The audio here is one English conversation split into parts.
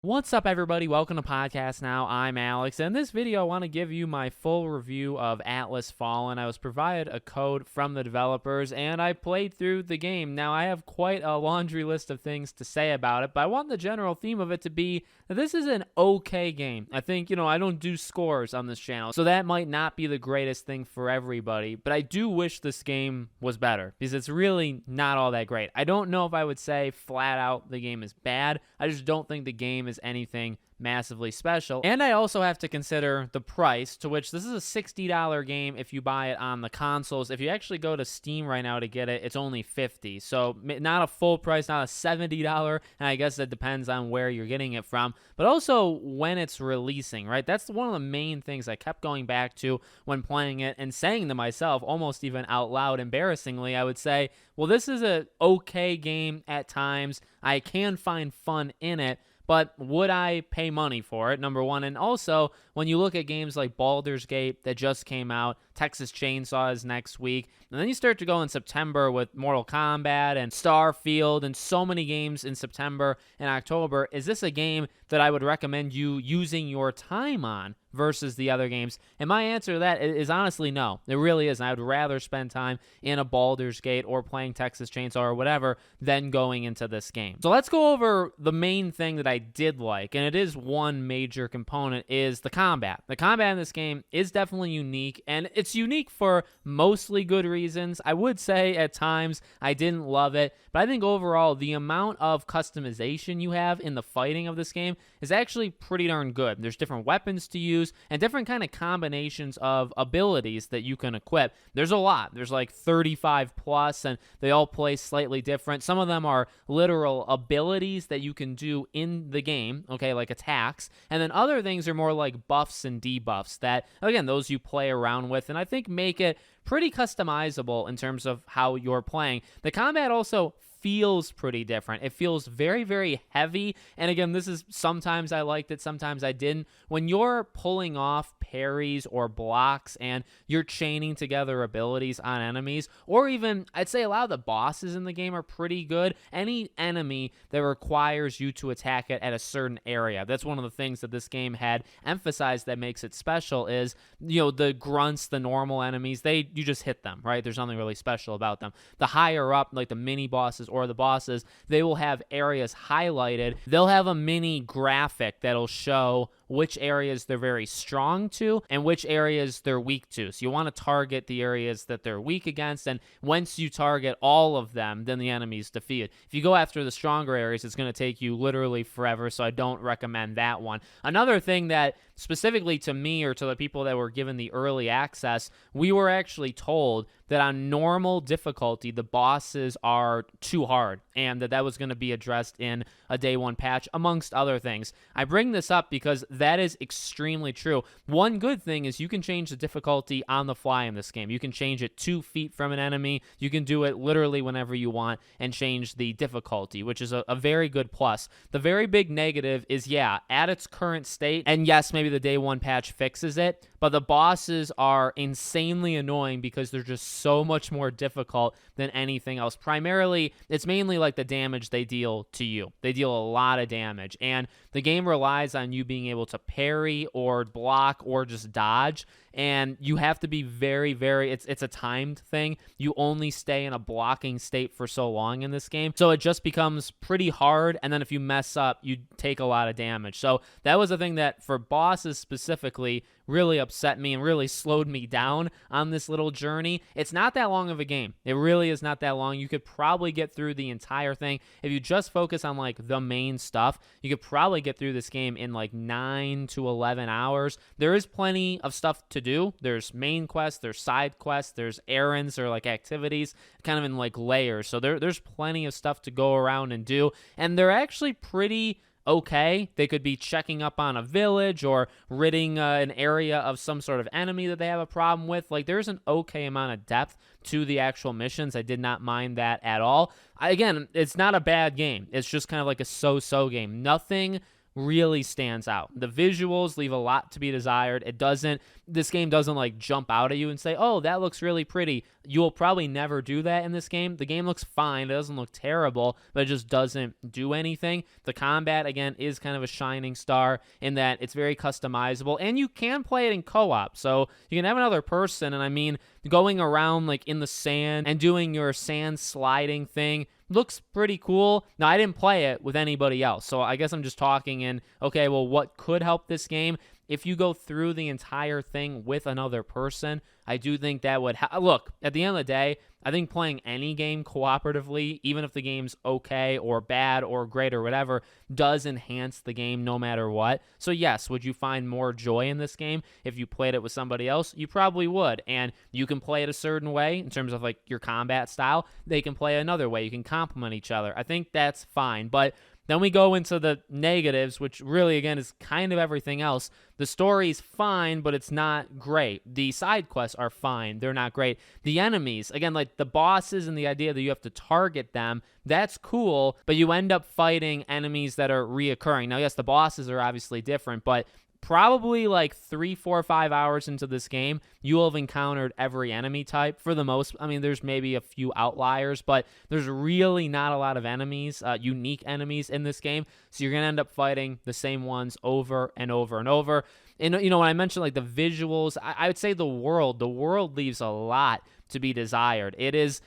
What's up, everybody? Welcome to Podcast Now. I'm Alex. In this video, I want to give you my full review of Atlas Fallen. I was provided a code from the developers, and I played through the game. Now, I have quite a laundry list of things to say about it, but I want the general theme of it to be that this is an okay game. I think, I don't do scores on this channel, so that might not be the greatest thing for everybody, but I do wish this game was better, because it's really not all that great. I don't know if I would say flat out the game is bad. I just don't think the game is anything massively special. And I also have to consider the price, to which this is a $60 game if you buy it on the consoles. If you actually go to Steam right now to get it, it's only $50. So not a full price, not a $70, and I guess that depends on where you're getting it from, but also when it's releasing, right? That's one of the main things I kept going back to when playing it and saying to myself, almost even out loud, embarrassingly, I would say, well, this is a okay game at times. I can find fun in it, but would I pay money for it, number one? And also, when you look at games like Baldur's Gate that just came out, Texas Chainsaw is next week, and then you start to go in September with Mortal Kombat and Starfield and so many games in September and October, is this a game that I would recommend you using your time on versus the other games? And my answer to that is honestly no. It really isn't. I would rather spend time in a Baldur's Gate or playing Texas Chainsaw or whatever than going into this game. So let's go over the main thing that I did like, and it is one major component, is the combat. The combat in this game is definitely unique, and it's unique for mostly good reasons. I would say at times I didn't love it, but I think overall the amount of customization you have in the fighting of this game is actually pretty darn good. There's different weapons to use and different kind of combinations of abilities that you can equip. There's a lot. There's like 35 plus, and they all play slightly different. Some of them are literal abilities that you can do in the game, okay, like attacks, and then other things are more like buffs and debuffs that, again, those you play around with, and I think make it pretty customizable in terms of how you're playing. The combat also feels pretty different. It feels very, very heavy. And again, this is sometimes I liked it, sometimes I didn't. When you're pulling off parries or blocks and you're chaining together abilities on enemies, or even I'd say a lot of the bosses in the game are pretty good. Any enemy that requires you to attack it at a certain area. That's one of the things that this game had emphasized that makes it special is, the grunts, the normal enemies, you just hit them, right? There's nothing really special about them. The higher up, like the mini bosses or the bosses, they will have areas highlighted. They'll have a mini graphic that'll show which areas they're very strong to and which areas they're weak to. So you want to target the areas that they're weak against, and once you target all of them, then the enemy's defeated. If you go after the stronger areas, it's going to take you literally forever, so I don't recommend that one. Another thing that specifically to me or to the people that were given the early access, we were actually told that on normal difficulty, the bosses are too hard, and that was going to be addressed in a day one patch, amongst other things. I bring this up because that is extremely true. One good thing is you can change the difficulty on the fly in this game. You can change it 2 feet from an enemy. You can do it literally whenever you want and change the difficulty, which is a very good plus. The very big negative is, at its current state, and yes, maybe the day one patch fixes it, but the bosses are insanely annoying because they're just so much more difficult than anything else. Primarily, it's mainly like the damage they deal to you. They deal a lot of damage, and the game relies on you being able to parry or block or just dodge, and you have to be very, very, it's a timed thing. You only stay in a blocking state for so long in this game, so it just becomes pretty hard, and then if you mess up, you take a lot of damage. So that was a thing that, for bosses specifically, really upset me and really slowed me down on this little journey. It's not that long of a game. It really is not that long. You could probably get through the entire thing. If you just focus on like the main stuff, you could probably get through this game in like 9 to 11 hours. There is plenty of stuff to do. There's main quests, there's side quests, there's errands or like activities kind of in like layers. So there's plenty of stuff to go around and do. And they're actually pretty okay. They could be checking up on a village or ridding an area of some sort of enemy that they have a problem with. Like, there's an okay amount of depth to the actual missions. I did not mind that at all. Again, it's not a bad game. It's just kind of like a so-so game. Nothing really stands out. The visuals leave a lot to be desired. This game doesn't like jump out at you and say, oh, that looks really pretty. You'll probably never do that in this game. The game looks fine. It doesn't look terrible, but it just doesn't do anything. The combat, again, is kind of a shining star in that it's very customizable, and you can play it in co-op. So you can have another person, and I mean, going around like in the sand and doing your sand sliding thing looks pretty cool. Now, I didn't play it with anybody else, so I guess I'm just talking in, okay, well, what could help this game? If you go through the entire thing with another person, I do think that would look, at the end of the day, I think playing any game cooperatively, even if the game's okay or bad or great or whatever, does enhance the game no matter what. So yes, would you find more joy in this game if you played it with somebody else? You probably would. And you can play it a certain way in terms of like your combat style. They can play another way. You can complement each other. I think that's fine. But then we go into the negatives, which really, again, is kind of everything else. The story's fine, but it's not great. The side quests are fine. They're not great. The enemies, again, like the bosses and the idea that you have to target them, that's cool, but you end up fighting enemies that are reoccurring. Now, yes, the bosses are obviously different, but probably like 3, 4, 5 hours into this game, you will have encountered every enemy type for the most. I mean, there's maybe a few outliers, but there's really not a lot of enemies, unique enemies in this game. So you're going to end up fighting the same ones over and over and over. And, you know, when I mentioned like the visuals, I would say the world leaves a lot to be desired. It's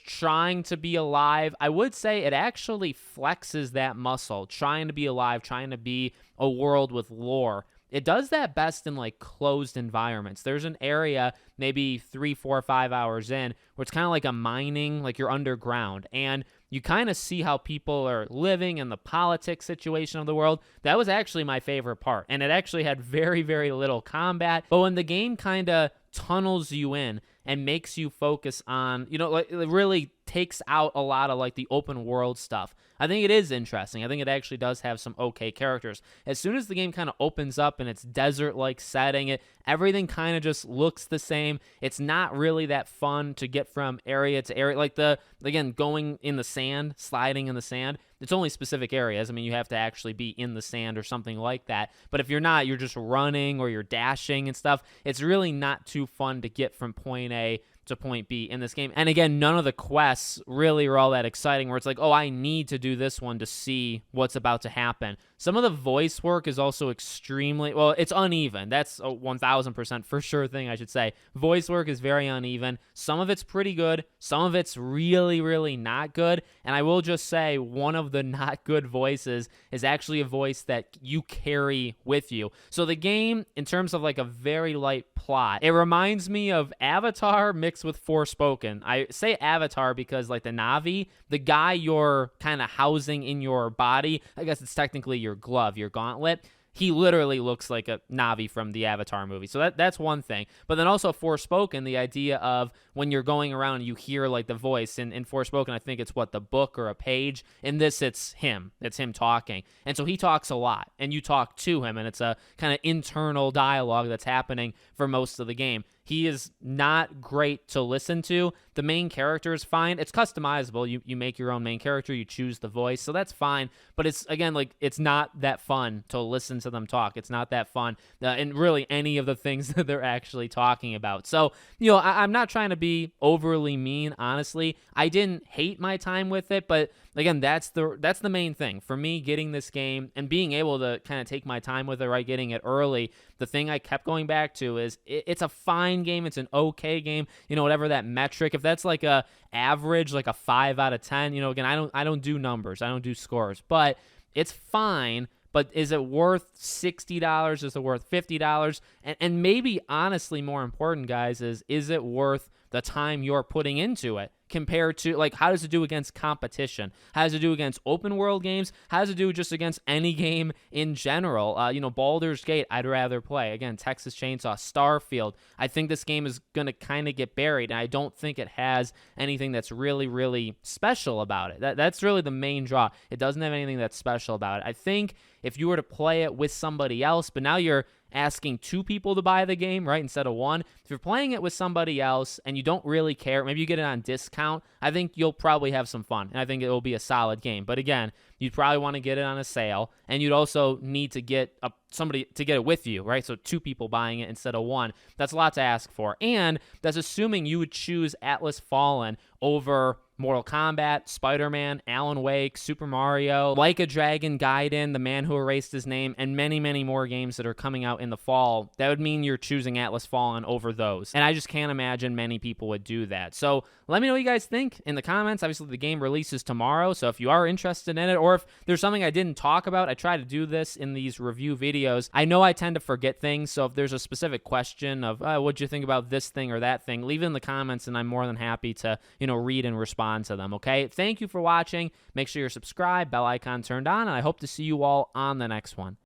trying to be alive. I would say it actually flexes that muscle, trying to be alive, trying to be a world with lore. It does that best in like closed environments. There's an area maybe 3, 4, 5 hours in where it's kind of like a mining, like you're underground, and you kind of see how people are living and the politics situation of the world. That was actually my favorite part, and it actually had very, very little combat. But when the game kind of tunnels you in and makes you focus on, you know, like it really takes out a lot of like the open world stuff. I think it is interesting. I think it actually does have some okay characters. As soon as the game kind of opens up in its desert-like setting, everything kind of just looks the same. It's not really that fun to get from area to area. Like again, going in the sand, sliding in the sand, it's only specific areas. I mean, you have to actually be in the sand or something like that. But if you're not, you're just running or you're dashing and stuff, it's really not too fun to get from point A to point B in this game. And again, none of the quests really are all that exciting where it's like, oh, I need to do this one to see what's about to happen. Some of the voice work is also extremely, well, it's uneven. That's a 1000% for sure thing, I should say. Voice work is very uneven. Some of it's pretty good. Some of it's really, really not good. And I will just say one of the not good voices is actually a voice that you carry with you. So the game, in terms of like a very light plot, it reminds me of Avatar mixed with Forspoken. I say Avatar because like the Na'vi, the guy you're kind of housing in your body, I guess it's technically your glove, your gauntlet, he literally looks like a Na'vi from the Avatar movie. So that's one thing. But then also Forspoken, the idea of when you're going around and you hear like the voice. In Forspoken, I think it's the book or a page. In this, it's him. It's him talking. And so he talks a lot, and you talk to him, and it's a kind of internal dialogue that's happening for most of the game. He is not great to listen to. The main character is fine. It's customizable. You make your own main character. You choose the voice. So that's fine. But it's, again, like it's not that fun to listen to them talk. It's not that fun. And really any of the things that they're actually talking about. So, you know, I'm not trying to be overly mean, honestly. I didn't hate my time with it. But, again, that's the main thing. For me, getting this game and being able to kind of take my time with it, right, getting it early, the thing I kept going back to is it's a fine game. It's an okay game. You know, whatever that metric, if that's like a average, like a 5 out of 10, you know, again, I don't do numbers. I don't do scores, but it's fine. But is it worth $60? Is it worth $50? And maybe honestly more important, guys, is it worth the time you're putting into it compared to, like, how does it do against competition? How does it do against open world games? How does it do just against any game in general? You know, Baldur's Gate, I'd rather play. Again, Texas Chainsaw, Starfield. I think this game is going to kind of get buried, and I don't think it has anything that's really, really special about it. That's really the main draw. It doesn't have anything that's special about it. I think if you were to play it with somebody else, but now you're asking 2 people to buy the game, right, instead of 1. If you're playing it with somebody else and you don't really care, maybe you get it on discount, I think you'll probably have some fun, and I think it will be a solid game. But again, you'd probably want to get it on a sale, and you'd also need to get somebody to get it with you, right? So 2 people buying it instead of 1. That's a lot to ask for. And that's assuming you would choose Atlas Fallen over Mortal Kombat, Spider-Man, Alan Wake, Super Mario, Like a Dragon, Gaiden, The Man Who Erased His Name, and many, many more games that are coming out in the fall. That would mean you're choosing Atlas Fallen over those. And I just can't imagine many people would do that. So let me know what you guys think in the comments. Obviously, the game releases tomorrow, so if you are interested in it, or if there's something I didn't talk about, I try to do this in these review videos. I know I tend to forget things, so if there's a specific question of, what'd you think about this thing or that thing, leave it in the comments, and I'm more than happy to, read and respond to them, okay? Thank you for watching. Make sure you're subscribed, bell icon turned on, and I hope to see you all on the next one.